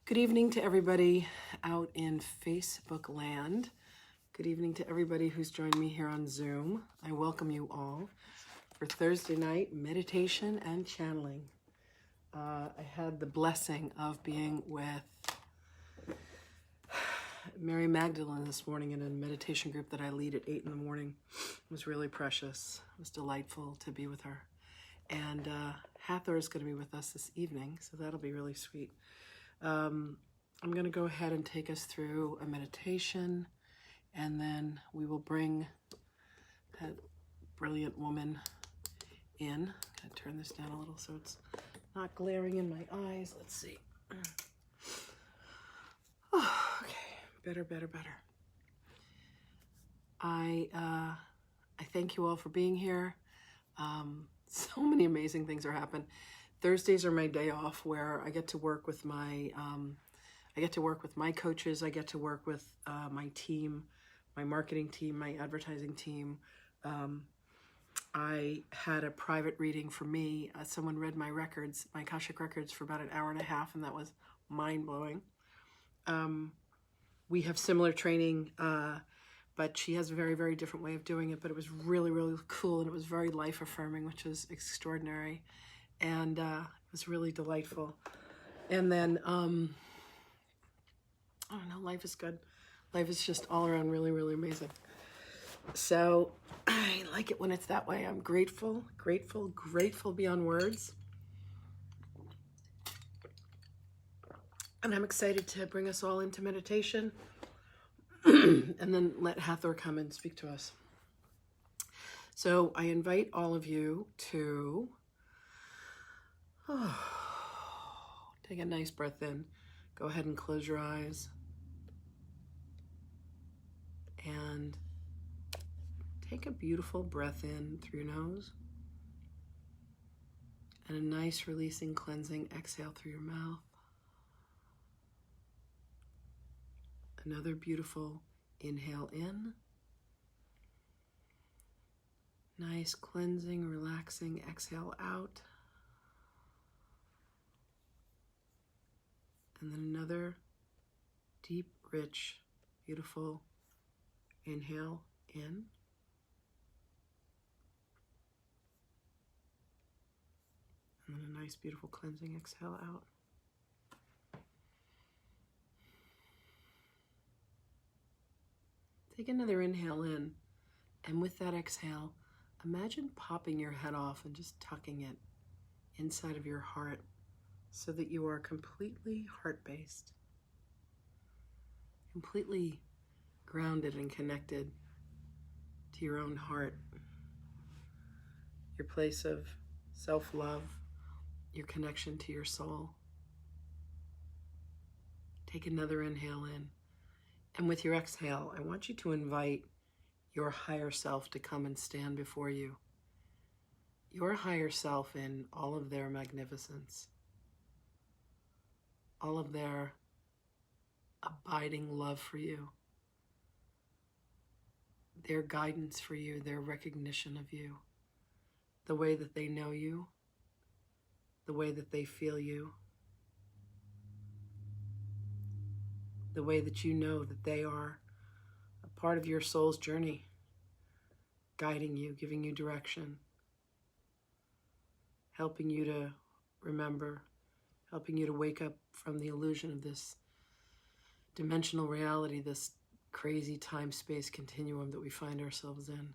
Good evening to everybody out in Facebook land. Good evening to everybody who's joined me here on Zoom. I welcome you all for Thursday night meditation and channeling. I had the blessing of being with Mary Magdalene this morning in a meditation group that I lead at 8 in the morning. It was really precious. It was delightful to be with her. And Hathor is going to be with us this evening, so that'll be really sweet. I'm going to go ahead and take us through a meditation, and then we will bring that brilliant woman in. I'm going to turn this down a little so it's not glaring in my eyes. Let's see. Oh, okay, better. I thank you all for being here. So many amazing things are happening. Thursdays are my day off where I get to work with my coaches. I get to work with my team, my marketing team, my advertising team. I had a private reading for me. Someone read my records, my Akashic records, for about an hour and a half, and that was mind-blowing. We have similar training, but she has a very, very different way of doing it, but it was really, really cool, and it was very life-affirming, which is extraordinary. And it was really delightful. And then, I don't know, life is good. Life is just all around really, really amazing. So I like it when it's that way. I'm grateful beyond words. And I'm excited to bring us all into meditation and then let Hathor come and speak to us. So I invite all of you to take a nice breath in. Go ahead and close your eyes. And take a beautiful breath in through your nose. And a nice releasing, cleansing exhale through your mouth. Another beautiful inhale in. Nice cleansing, relaxing exhale out. And then another deep, rich, beautiful inhale in. And then a nice, beautiful cleansing exhale out. Take another inhale in, and with that exhale, imagine popping your head off and just tucking it inside of your heart so that you are completely heart-based, completely grounded and connected to your own heart, your place of self-love, your connection to your soul. Take another inhale in. And with your exhale, I want you to invite your higher self to come and stand before you. Your higher self in all of their magnificence, all of their abiding love for you, their guidance for you, their recognition of you, the way that they know you, the way that they feel you, the way that you know that they are a part of your soul's journey, guiding you, giving you direction, helping you to remember, helping you to wake up from the illusion of this dimensional reality, this crazy time-space continuum that we find ourselves in.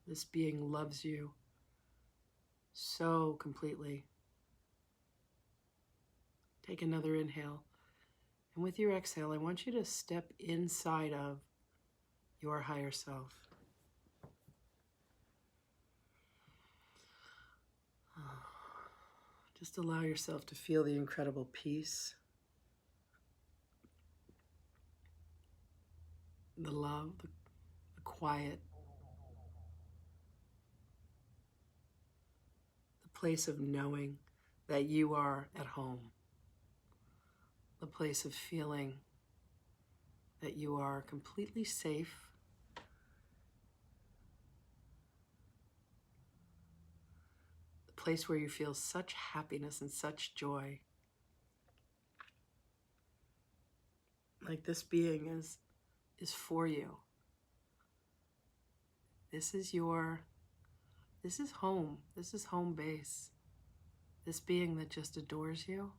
This being loves you so completely. Take another inhale. And with your exhale, I want you to step inside of your higher self. Just allow yourself to feel the incredible peace, the love, the quiet, the place of knowing that you are at home, the place of feeling that you are completely safe, the place where you feel such happiness and such joy Like this being is for you. This is home. This is home base. This being that just adores you.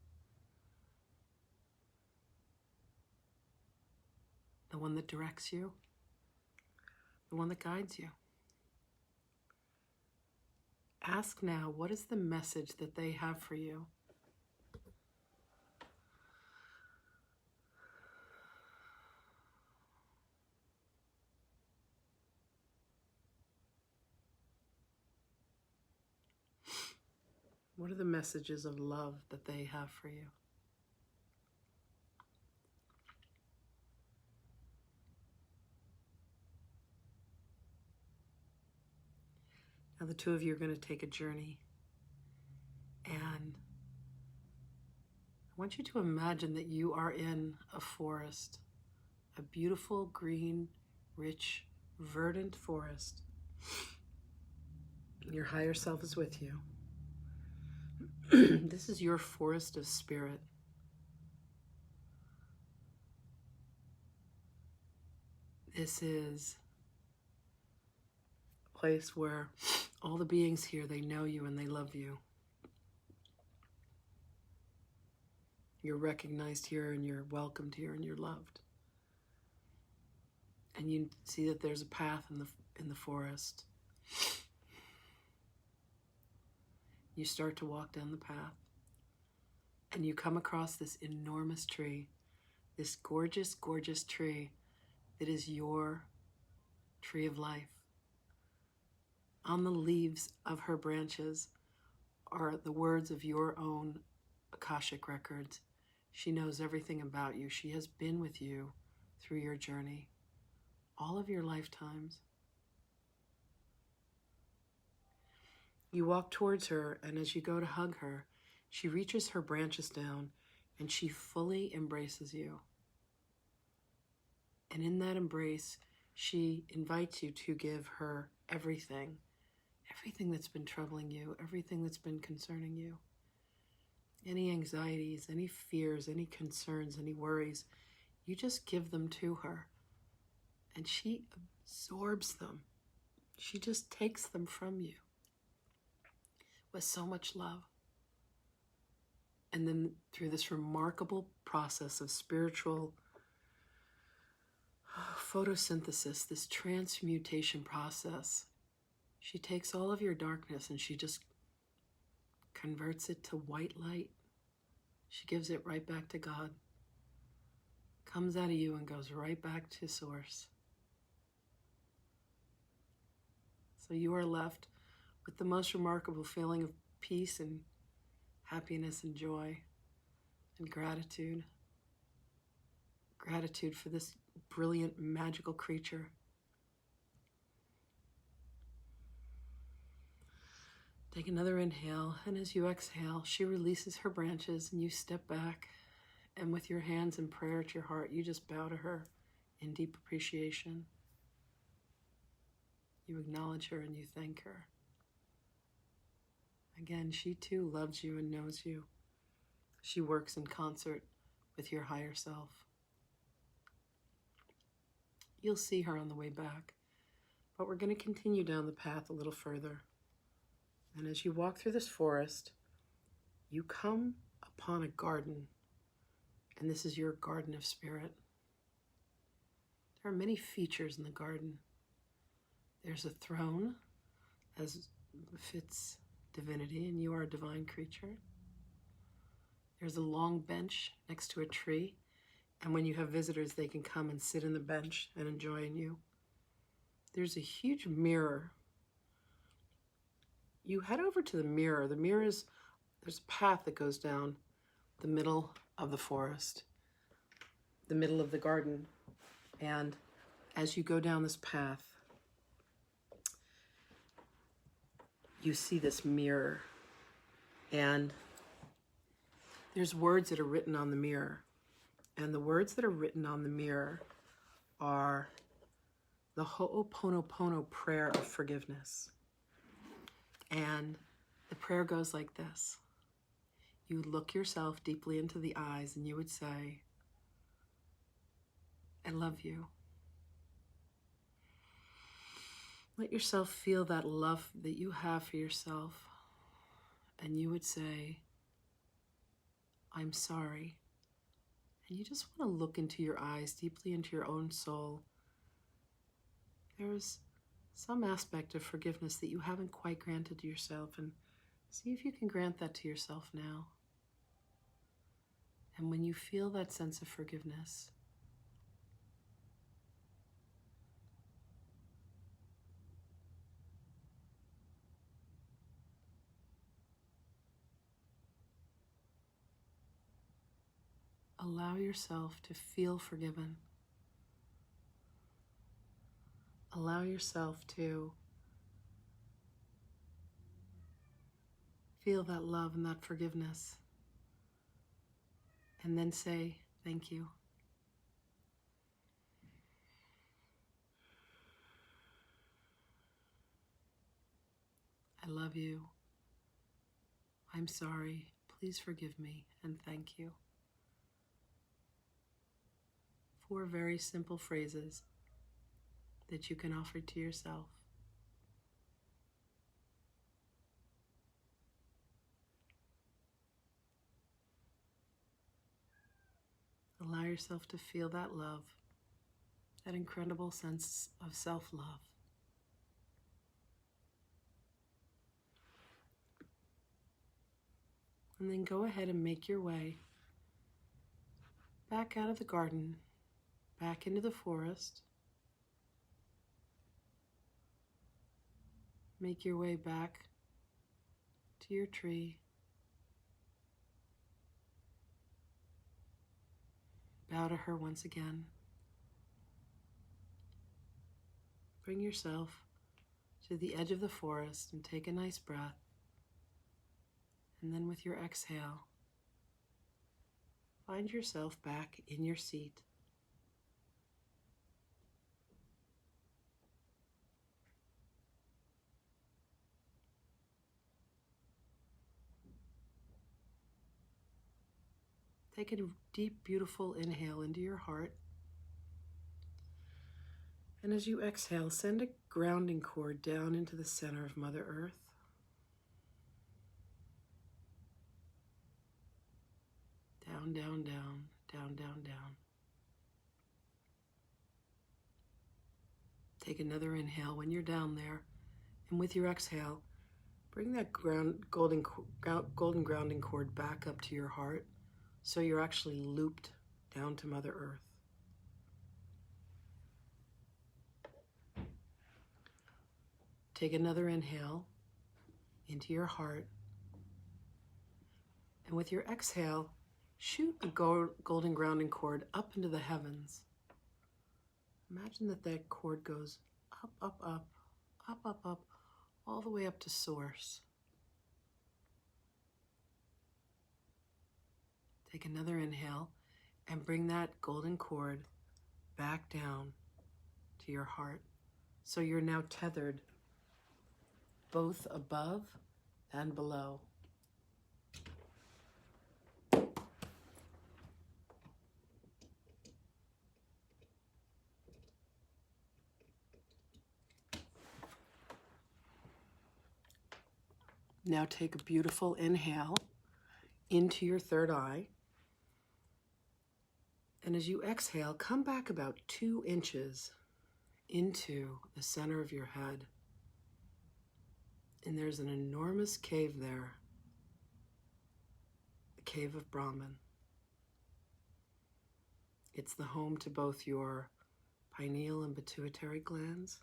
The one that directs you. The one that guides you. Ask now, what is the message that they have for you? What are the messages of love that they have for you? Now the two of you are going to take a journey, and I want you to imagine that you are in a forest, a beautiful, green, rich, verdant forest. Your higher self is with you. This is your forest of spirit. This is a place where all the beings here, they know you and they love you. You're recognized here and you're welcomed here and you're loved. And you see that there's a path in the forest. You start to walk down the path and you come across this enormous tree, this gorgeous, gorgeous tree that is your tree of life. On the leaves of her branches are the words of your own Akashic records. She knows everything about you. She has been with you through your journey, all of your lifetimes. You walk towards her, and as you go to hug her, she reaches her branches down and she fully embraces you. And in that embrace, she invites you to give her everything that's been troubling you, everything that's been concerning you. Any anxieties, any fears, any concerns, any worries, you just give them to her. And she absorbs them. She just takes them from you with so much love. And then through this remarkable process of spiritual photosynthesis, this transmutation process, she takes all of your darkness and she just converts it to white light. She gives it right back to God. Comes out of you and goes right back to source. So you are left with the most remarkable feeling of peace and happiness and joy and gratitude. Gratitude for this brilliant, magical creature. Take another inhale, and as you exhale, she releases her branches and you step back, and with your hands in prayer at your heart, you just bow to her in deep appreciation. You acknowledge her and you thank her. Again, she too loves you and knows you. She works in concert with your higher self. You'll see her on the way back, but we're going to continue down the path a little further. And as you walk through this forest, you come upon a garden, and this is your garden of spirit. There are many features in the garden. There's a throne, as befits divinity, and you are a divine creature. There's a long bench next to a tree, and when you have visitors, they can come and sit on the bench and enjoy you. There's a huge mirror. You head over to the mirror. The mirror is, there's a path that goes down the middle of the forest, the middle of the garden. And as you go down this path, you see this mirror. And there's words that are written on the mirror. And the words that are written on the mirror are the Ho'oponopono prayer of forgiveness. And the prayer goes like this. You look yourself deeply into the eyes and you would say, I love you. Let yourself feel that love that you have for yourself. And you would say, I'm sorry. And you just want to look into your eyes, deeply into your own soul. There's some aspect of forgiveness that you haven't quite granted to yourself, and see if you can grant that to yourself now. And when you feel that sense of forgiveness, allow yourself to feel forgiven. Allow yourself to feel that love and that forgiveness. And then say, thank you. I love you. I'm sorry. Please forgive me and thank you. 4 very simple phrases that you can offer to yourself. Allow yourself to feel that love, that incredible sense of self-love. And then go ahead and make your way back out of the garden, back into the forest. Make your way back to your tree. Bow to her once again. Bring yourself to the edge of the forest and take a nice breath. And then with your exhale, find yourself back in your seat. Take a deep, beautiful inhale into your heart. And as you exhale, send a grounding cord down into the center of Mother Earth. Down, down, down, down, down, down. Take another inhale when you're down there. And with your exhale, bring that golden grounding cord back up to your heart so you're actually looped down to Mother Earth. Take another inhale into your heart. And with your exhale, shoot a golden grounding cord up into the heavens. Imagine that cord goes up, up, up, up, up, up, all the way up to Source. Take another inhale and bring that golden cord back down to your heart. So you're now tethered both above and below. Now take a beautiful inhale into your third eye. And as you exhale, come back about 2 inches into the center of your head. And there's an enormous cave there, the Cave of Brahman. It's the home to both your pineal and pituitary glands,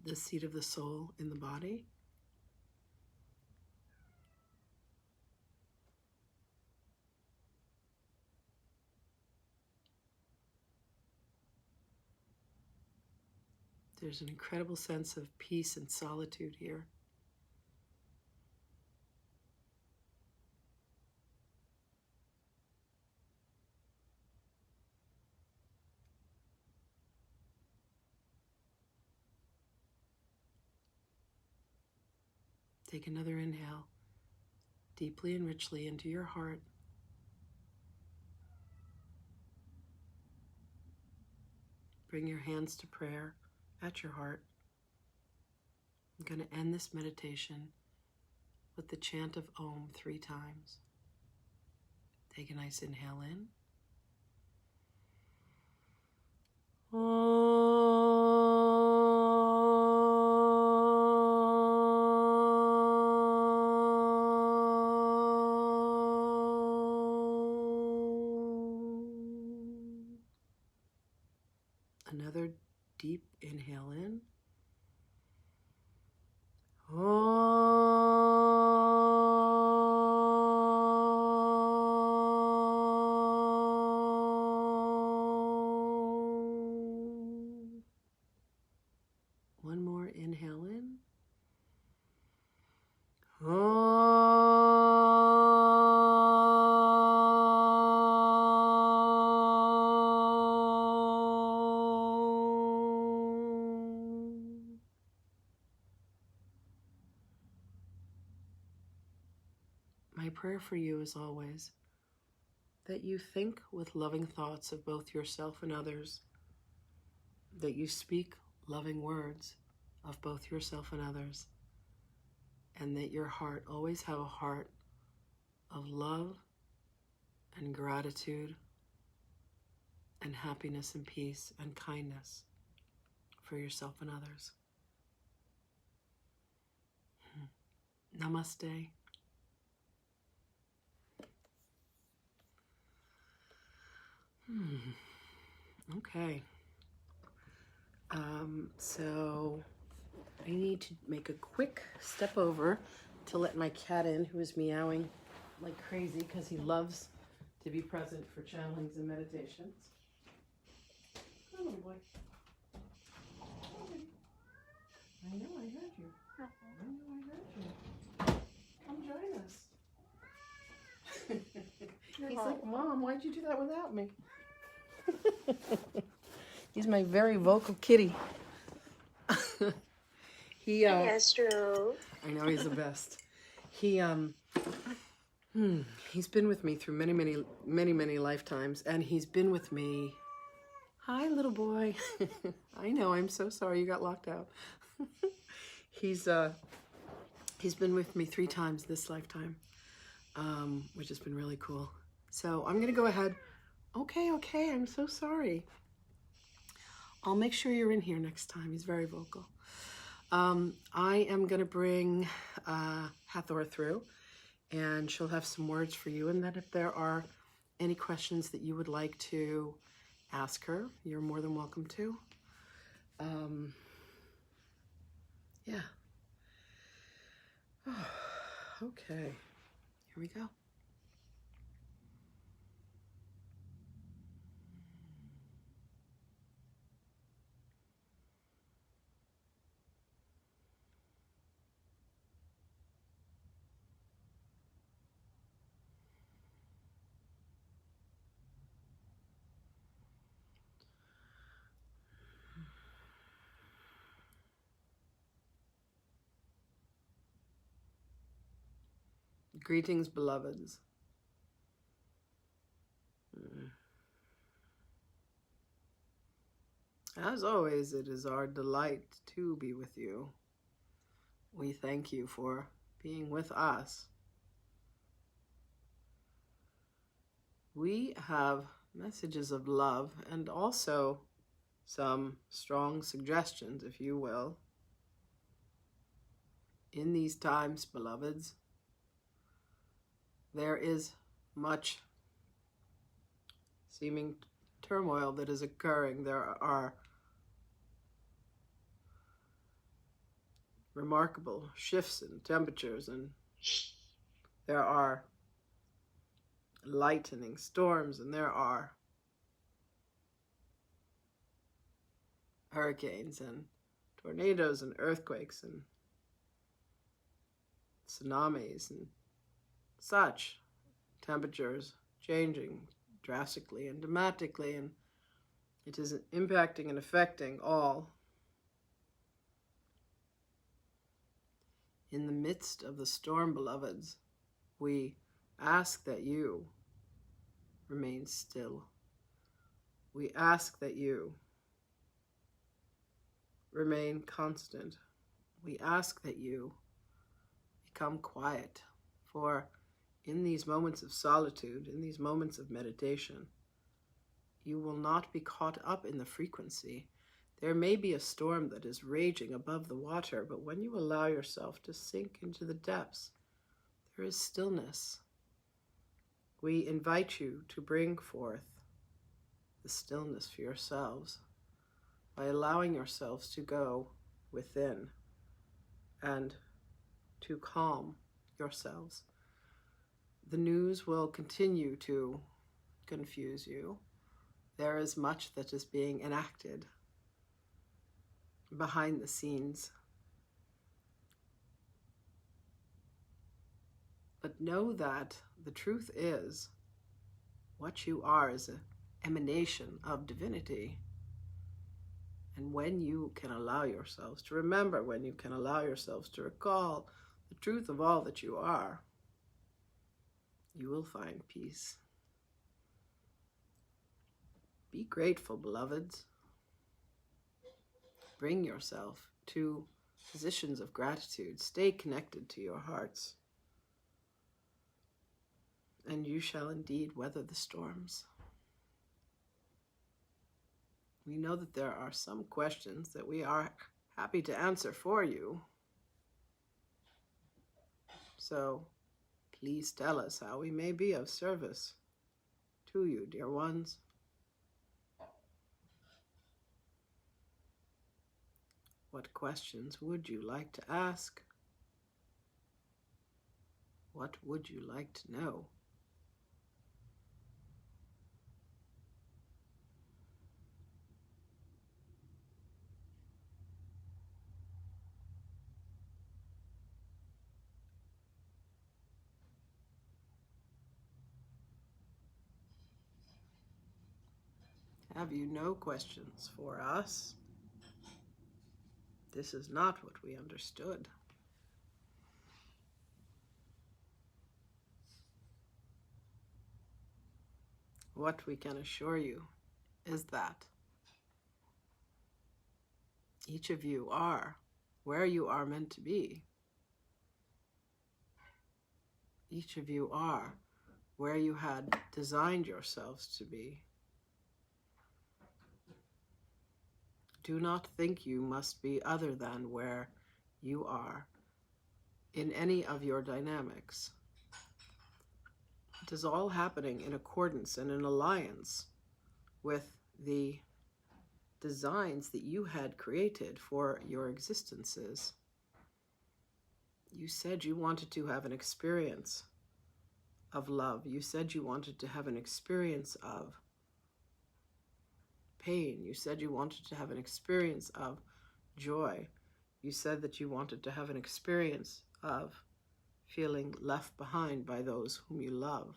the seat of the soul in the body. There's an incredible sense of peace and solitude here. Take another inhale, deeply and richly into your heart. bring your hands to prayer at your heart. I'm going to end this meditation with the chant of Om 3 times. Take a nice inhale in. Another deep inhale in. One more inhale in. My prayer for you is always that you think with loving thoughts of both yourself and others, that you speak loving words of both yourself and others, and that your heart always have a heart of love and gratitude and happiness and peace and kindness for yourself and others. Namaste. Okay. So I need to make a quick step over to let my cat in, who is meowing like crazy because he loves to be present for channelings and meditations. Come on, boy. I know I heard you. I heard you. Come join us. He's like, Mom, why'd you do that without me? He's my very vocal kitty. Astro. I know he's the best. He's been with me through many lifetimes, and he's been with me. Hi, little boy. I know. I'm so sorry you got locked out. He's been with me 3 times this lifetime, which has been really cool. So I'm gonna go ahead. Okay. I'm so sorry. I'll make sure you're in here next time. He's very vocal. I am going to bring Hathor through, and she'll have some words for you. And then if there are any questions that you would like to ask her, you're more than welcome to. Yeah. Okay. Here we go. Greetings, beloveds. As always, it is our delight to be with you. We thank you for being with us. We have messages of love and also some strong suggestions, if you will. In these times, beloveds, there is much seeming turmoil that is occurring. There are remarkable shifts in temperatures, and there are lightning storms, and there are hurricanes and tornadoes and earthquakes and tsunamis and such. Temperatures changing drastically and dramatically, and it is impacting and affecting all. In the midst of the storm, beloveds, we ask that you remain still. We ask that you remain constant. We ask that you become quiet, for in these moments of solitude, in these moments of meditation, you will not be caught up in the frequency. There may be a storm that is raging above the water, but when you allow yourself to sink into the depths, there is stillness. We invite you to bring forth the stillness for yourselves by allowing yourselves to go within and to calm yourselves. The news will continue to confuse you. There is much that is being enacted behind the scenes. But know that the truth is, what you are is an emanation of divinity. And when you can allow yourselves to remember, when you can allow yourselves to recall the truth of all that you are, you will find peace. Be grateful, beloveds. Bring yourself to positions of gratitude. Stay connected to your hearts, and you shall indeed weather the storms. We know that there are some questions that we are happy to answer for you. So please tell us how we may be of service to you, dear ones. What questions would you like to ask? What would you like to know? Have you no questions for us? This is not what we understood. What we can assure you is that each of you are where you are meant to be. Each of you are where you had designed yourselves to be. Do not think you must be other than where you are in any of your dynamics. It is all happening in accordance and in alliance with the designs that you had created for your existences. You said you wanted to have an experience of love. You said you wanted to have an experience of pain. You said you wanted to have an experience of joy. You said that you wanted to have an experience of feeling left behind by those whom you love.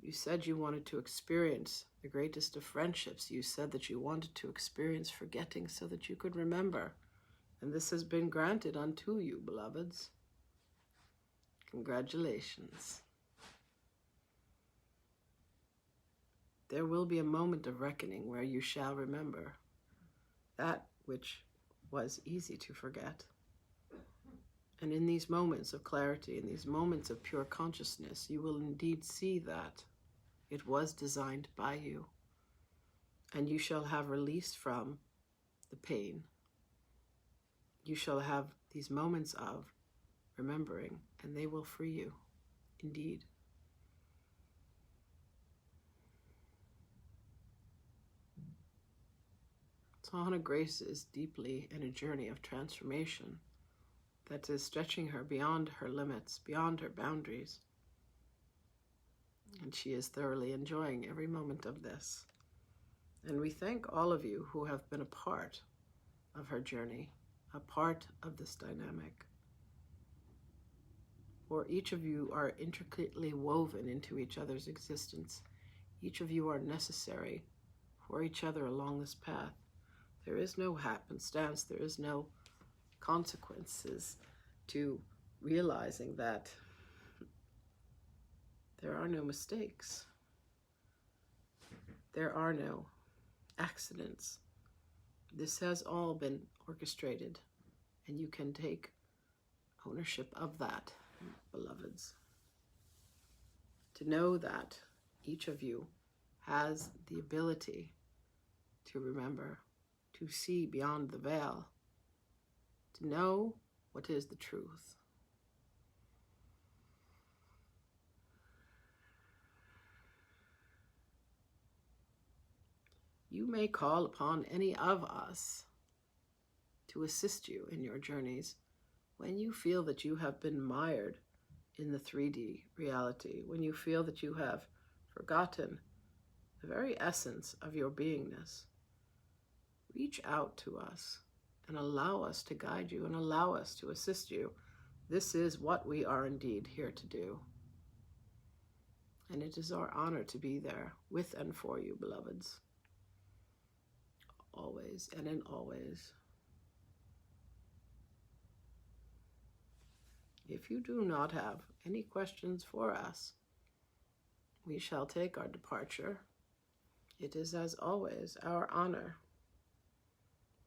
You said you wanted to experience the greatest of friendships. You said that you wanted to experience forgetting so that you could remember. And this has been granted unto you, beloveds. Congratulations. There will be a moment of reckoning where you shall remember that which was easy to forget. And in these moments of clarity, in these moments of pure consciousness, you will indeed see that it was designed by you. And you shall have release from the pain. You shall have these moments of remembering, and they will free you, indeed. Sohana Grace is deeply in a journey of transformation that is stretching her beyond her limits, beyond her boundaries. And she is thoroughly enjoying every moment of this. And we thank all of you who have been a part of her journey, a part of this dynamic. For each of you are intricately woven into each other's existence. Each of you are necessary for each other along this path. There is no happenstance, there is no consequences to realizing that there are no mistakes. There are no accidents. This has all been orchestrated, and you can take ownership of that, beloveds. To know that each of you has the ability to remember, to see beyond the veil, to know what is the truth. You may call upon any of us to assist you in your journeys when you feel that you have been mired in the 3D reality, when you feel that you have forgotten the very essence of your beingness. Reach out to us and allow us to guide you and allow us to assist you. This is what we are indeed here to do. And it is our honor to be there with and for you, beloveds. Always and in always. If you do not have any questions for us, we shall take our departure. It is, as always, our honor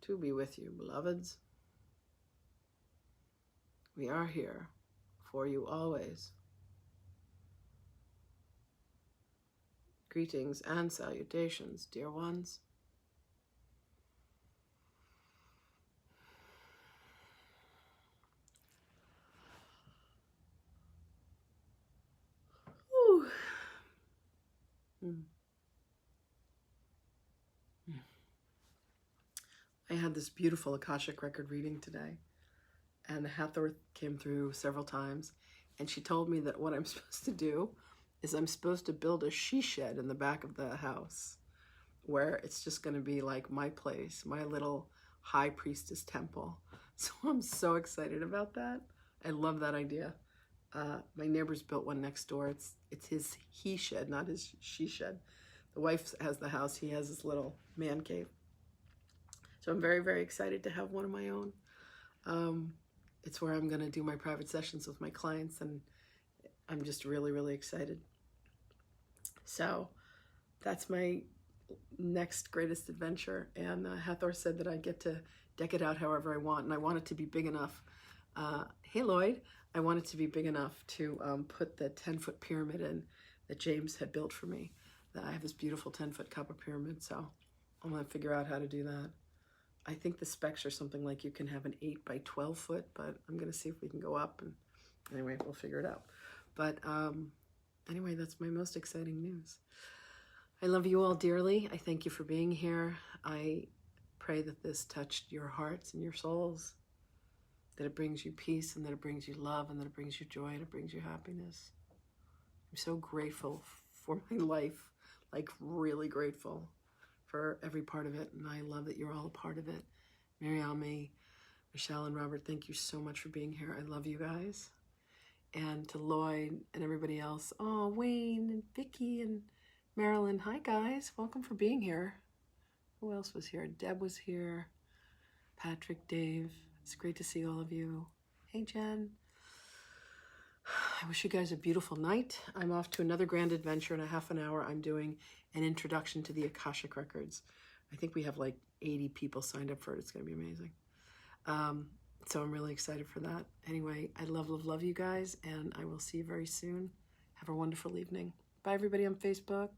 to be with you, beloveds. We are here for you always. Greetings and salutations, dear ones. Whew. I had this beautiful Akashic record reading today, and Hathor came through several times, and she told me that what I'm supposed to do is I'm supposed to build a she shed in the back of the house where it's just going to be like my place, my little high priestess temple. So I'm so excited about that. I love that idea. My neighbor's built one next door. It's his he shed, not his she shed. The wife has the house. He has his little man cave. So I'm very, very excited to have one of my own. It's where I'm going to do my private sessions with my clients, and I'm just really, really excited. So that's my next greatest adventure. And Hathor said that I get to deck it out however I want, and I want it to be big enough. Hey, Lloyd, I want it to be big enough to put the 10-foot pyramid in that James had built for me. I have this beautiful 10-foot copper pyramid, so I'm going to figure out how to do that. I think the specs are something like you can have an 8 by 12 foot, but I'm going to see if we can go up, and anyway, we'll figure it out. But anyway, that's my most exciting news. I love you all dearly. I thank you for being here. I pray that this touched your hearts and your souls, that it brings you peace, and that it brings you love, and that it brings you joy, and it brings you happiness. I'm so grateful for my life, like really grateful for every part of it, and I love that you're all a part of it. Mariame, Michelle, and Robert, thank you so much for being here. I love you guys. And to Lloyd and everybody else, oh, Wayne and Vicky and Marilyn, hi guys, welcome for being here. Who else was here? Deb was here, Patrick, Dave, it's great to see all of you. Hey, Jen. I wish you guys a beautiful night. I'm off to another grand adventure in a half an hour. I'm doing an introduction to the Akashic Records. I think we have like 80 people signed up for it. It's going to be amazing. So I'm really excited for that. Anyway, I love, love, love you guys, and I will see you very soon. Have a wonderful evening. Bye, everybody on Facebook.